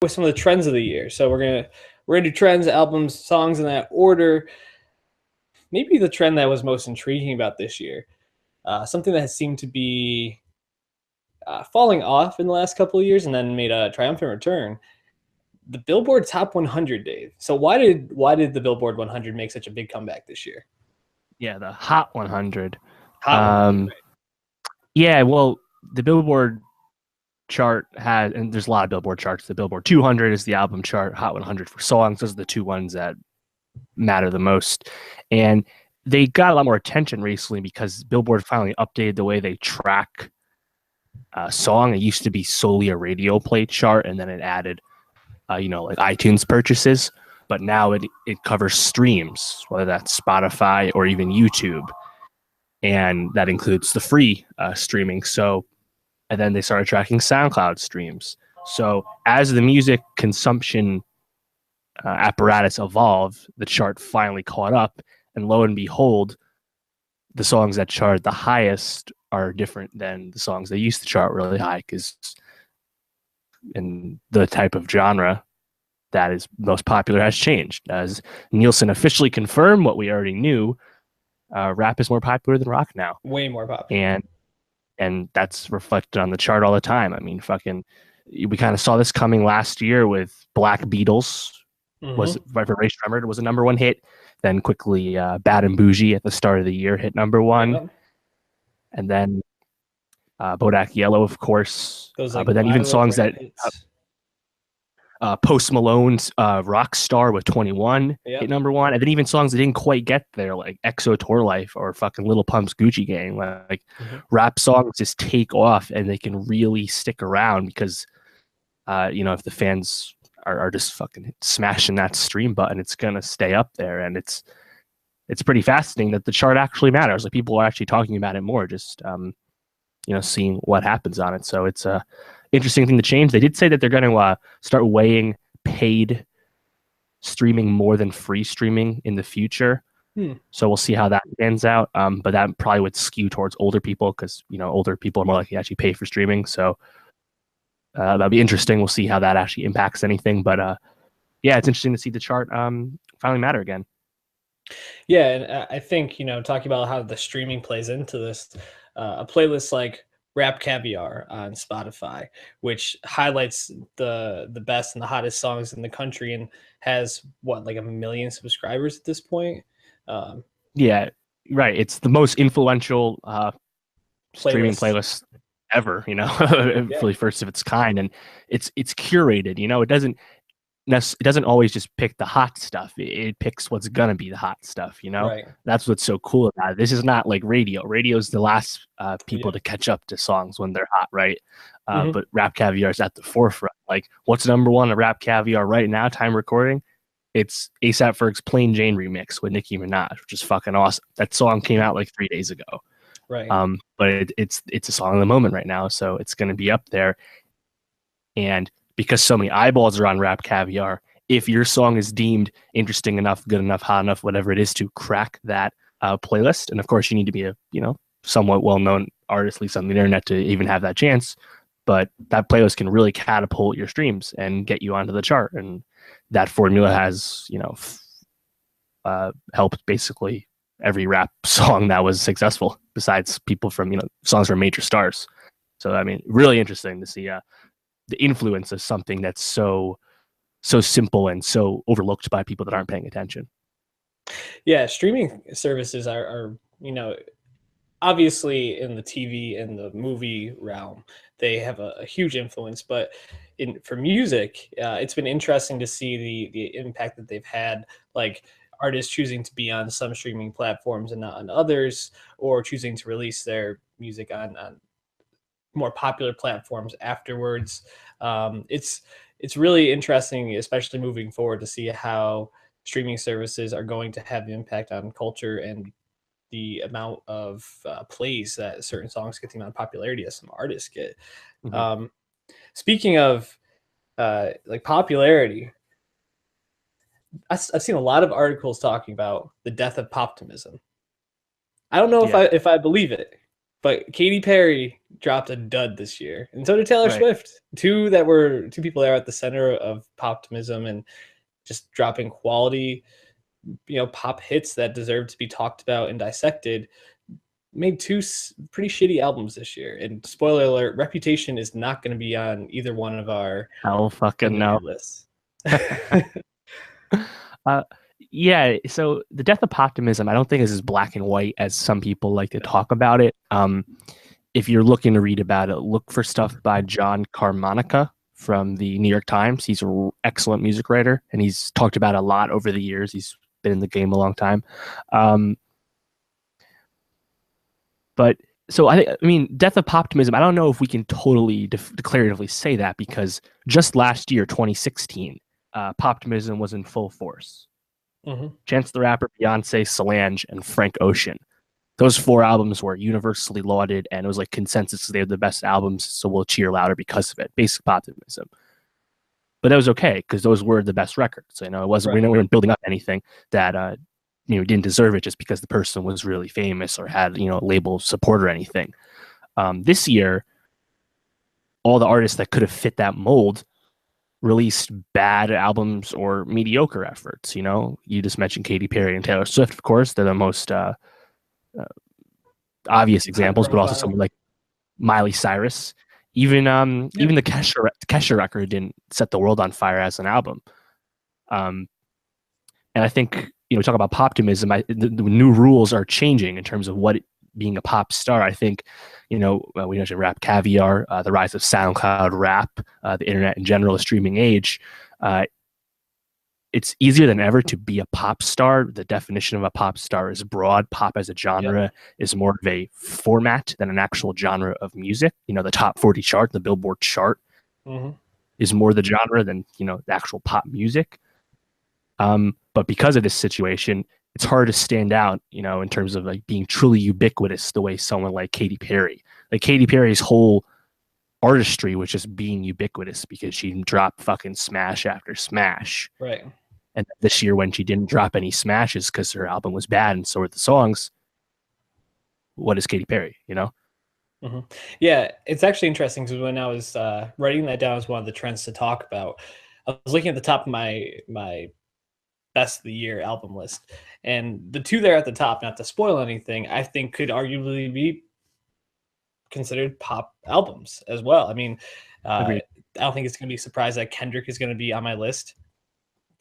with some of the trends of the year. So we're gonna do trends, albums, songs in that order. Maybe the trend that was most intriguing about this year, something that has seemed to be falling off in the last couple of years and then made a triumphant return. The Billboard Top 100, Dave. So why did the Billboard 100 make such a big comeback this year? Yeah, the Hot 100. Hot 100, right? Yeah, well, the Billboard chart had, and there's a lot of Billboard charts. The Billboard 200 is the album chart, Hot 100 for songs. Those are the two ones that matter the most. And they got a lot more attention recently because Billboard finally updated the way they track a song. It used to be solely a radio play chart, and then it added, like iTunes purchases. But now it covers streams, whether that's Spotify or even YouTube. And that includes the free streaming. And then they started tracking SoundCloud streams. So as the music consumption apparatus evolved, the chart finally caught up. And lo and behold, the songs that chart the highest are different than the songs that used to chart really high, because in the type of genre that is most popular has changed. As Nielsen officially confirmed what we already knew, rap is more popular than rock now. Way more popular. And that's reflected on the chart all the time. I mean, we kind of saw this coming last year with Black Beatles. Was Vibration Tremor was a number one hit. Then quickly, Bad and Bougie at the start of the year hit number one. Yeah. And then Bodak Yellow, of course. But then even songs that Post Malone's Rockstar with 21 hit number one. And then even songs that didn't quite get there, like EXO Tour Life or fucking Lil Pump's Gucci Gang. Like rap songs just take off and they can really stick around because, if the fans are just fucking smashing that stream button, it's going to stay up there. And it's pretty fascinating that the chart actually matters. Like people are actually talking about it more, just, seeing what happens on it. So it's a interesting thing to change. They did say that they're going to start weighing paid streaming more than free streaming in the future. So we'll see how that ends out. But that probably would skew towards older people because, older people are more likely to actually pay for streaming. So that'll be interesting. We'll see how that actually impacts anything. But yeah, it's interesting to see the chart finally matter again. Yeah, and I think, talking about how the streaming plays into this, a playlist like Rap Caviar on Spotify, which highlights the best and the hottest songs in the country and has like 1 million subscribers at this point. Yeah, right. It's the most influential streaming playlist ever, really first of its kind, and it's curated. It doesn't always just pick the hot stuff. It picks what's gonna be the hot stuff. Right. That's what's so cool about it. This is not like radio. Radio's the last people to catch up to songs when they're hot, right? But Rap Caviar is at the forefront. Like, what's number one at Rap Caviar right now? Time recording. It's A$AP Ferg's Plain Jane remix with Nicki Minaj, which is fucking awesome. That song came out like 3 days ago. Right. But it's a song of the moment right now, so it's going to be up there. And because so many eyeballs are on Rap Caviar, if your song is deemed interesting enough, good enough, hot enough, whatever it is, to crack that playlist, and of course you need to be a somewhat well-known artist, at least on the internet, to even have that chance. But that playlist can really catapult your streams and get you onto the chart, and that formula has helped basically every rap song that was successful, besides people from songs from major stars. So I mean, really interesting to see the influence of something that's so simple and so overlooked by people that aren't paying attention. Yeah, streaming services are obviously in the TV and the movie realm, they have a huge influence. But for music, it's been interesting to see the impact that they've had, like artists choosing to be on some streaming platforms and not on others, or choosing to release their music on more popular platforms afterwards. It's really interesting, especially moving forward, to see how streaming services are going to have an impact on culture and the amount of plays that certain songs get, the amount of popularity that some artists get. Speaking of like popularity, I've seen a lot of articles talking about the death of poptimism. I don't know if I believe it, But Katy Perry dropped a dud this year, and so did Taylor Right. Swift. Two people that are at the center of poptimism and just dropping quality, pop hits that deserve to be talked about and dissected. Made two pretty shitty albums this year, and spoiler alert: Reputation is not going to be on either one of our Hell fucking no. lists. uh, yeah. So the death of optimism, I don't think is as black and white as some people like to talk about it. If you're looking to read about it, look for stuff by John Carmanica from the New York Times. He's an excellent music writer, and he's talked about it a lot over the years. He's been in the game a long time. But so I mean, death of optimism. I don't know if we can totally declaratively say that, because just last year, 2016, poptimism was in full force. Mm-hmm. Chance the Rapper, Beyonce, Solange, and Frank Ocean. Those 4 albums were universally lauded, and it was like consensus they're the best albums, so we'll cheer louder because of it. Basic optimism. But that was okay, because those were the best records. It wasn't we weren't building up anything that didn't deserve it just because the person was really famous or had label support or anything. This year, all the artists that could have fit that mold released bad albums or mediocre efforts. You just mentioned Katy Perry and Taylor Swift, of course. They're the most obvious examples, but also someone like Miley Cyrus. Even the Kesha record didn't set the world on fire as an album. And I think talk about poptimism. The new rules are changing in terms of what being a pop star. I think we mentioned Rap Caviar, the rise of SoundCloud rap, the internet in general, the streaming age. It's easier than ever to be a pop star. The definition of a pop star is broad. Pop as a genre is more of a format than an actual genre of music. The top 40 chart, the Billboard chart, is more the genre than the actual pop music. But because of this situation, it's hard to stand out, in terms of like being truly ubiquitous the way someone like Katy Perry. Like Katy Perry's whole artistry was just being ubiquitous because she dropped fucking smash after smash. Right. And this year, when she didn't drop any smashes because her album was bad and so were the songs, what is Katy Perry, Mm-hmm. Yeah, it's actually interesting because when I was writing that down as one of the trends to talk about, I was looking at the top of my best of the year album list, and the two there at the top, not to spoil anything, I think could arguably be considered pop albums as well. I mean, I don't think it's going to be a surprise that Kendrick is going to be on my list.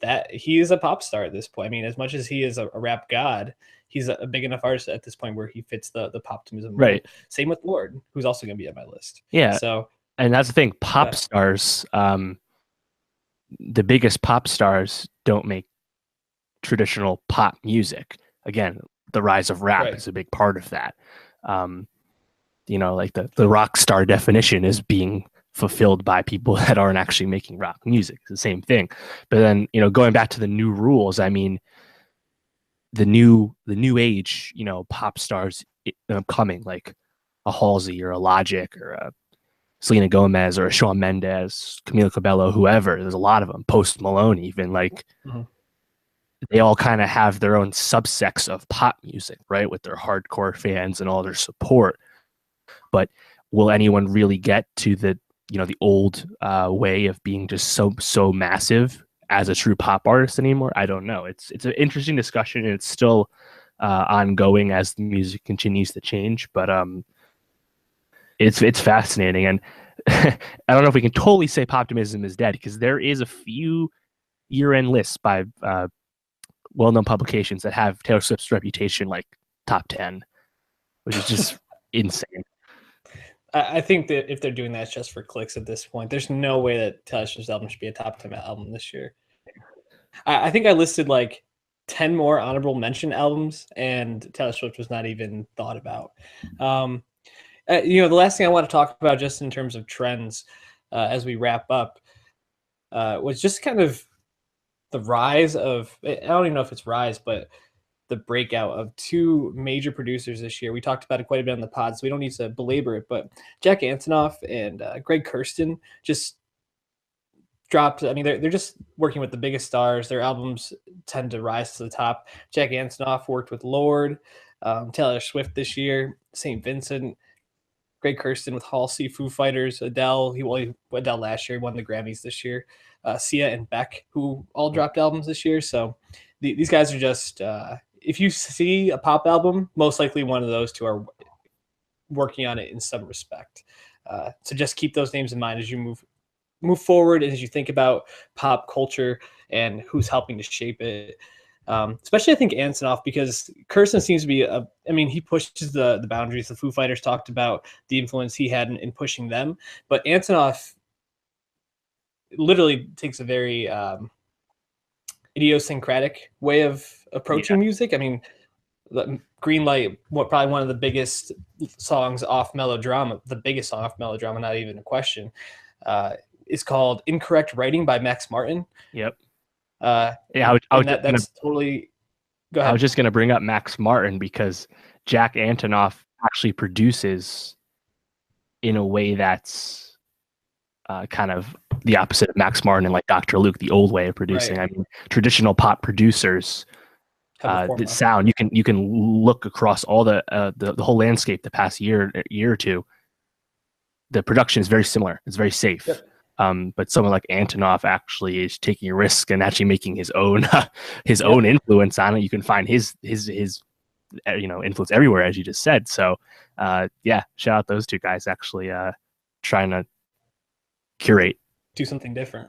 That he is a pop star at this point. I mean, as much as he is a rap god, he's a big enough artist at this point where he fits the poptimism. Right. Same with Lord, who's also going to be on my list. Yeah. So, and that's the thing. Pop stars, the biggest pop stars don't make traditional pop music. Again, the rise of rap is a big part of that. Like the rock star definition is being fulfilled by people that aren't actually making rock music. It's the same thing. But then, going back to the new rules, I mean, the new age, pop stars coming, like a Halsey or a Logic or a Selena Gomez or a Shawn Mendes, Camila Cabello, whoever. There's a lot of them. Post Malone, even, like they all kind of have their own subsects of pop music, right? With their hardcore fans and all their support. But will anyone really get to the old way of being just so massive as a true pop artist anymore? I don't know. It's an interesting discussion, and it's still ongoing as the music continues to change. But it's fascinating, and I don't know if we can totally say poptimism is dead, because there is a few year-end lists by well-known publications that have Taylor Swift's Reputation like top 10, which is just insane. I think that if they're doing that, it's just for clicks at this point. There's no way that Taylor Swift's album should be a top 10 album this year. I think I listed like 10 more honorable mention albums, and Taylor Swift was not even thought about. The last thing I want to talk about, just in terms of trends, as we wrap up, was just kind of the rise of, I don't even know if it's rise, but the breakout of two major producers this year. We talked about it quite a bit on the pod, so we don't need to belabor it, but Jack Antonoff and Greg Kurstin just dropped. I mean, they're just working with the biggest stars. Their albums tend to rise to the top. Jack Antonoff worked with Lorde, Taylor Swift this year, St. Vincent, Greg Kurstin with Halsey, Foo Fighters, Adele. Adele last year, won the Grammys this year. Sia and Beck, who all dropped albums this year. So these guys are just, if you see a pop album, most likely one of those two are working on it in some respect. So just keep those names in mind as you move forward, and as you think about pop culture and who's helping to shape it. Especially I think Antonoff, because Kirsten seems to be he pushes the boundaries. The Foo Fighters talked about the influence he had in pushing them, but Antonoff literally takes a very idiosyncratic way of approaching music. I mean, Green Light, probably one of the biggest songs off Melodrama, the biggest song off Melodrama, not even a question, is called Incorrect Writing by Max Martin. Yep. That's totally. Go ahead. I was just going to bring up Max Martin because Jack Antonoff actually produces in a way that's kind of the opposite of Max Martin and like Dr. Luke, the old way of producing. Right. I mean, traditional pop producers, the sound, you can look across all the whole landscape the past year or two. The production is very similar. It's very safe. Yep. But someone like Antonoff actually is taking a risk and actually making his own own influence on it. You can find his influence everywhere, as you just said. So shout out those two guys actually trying to curate, do something different.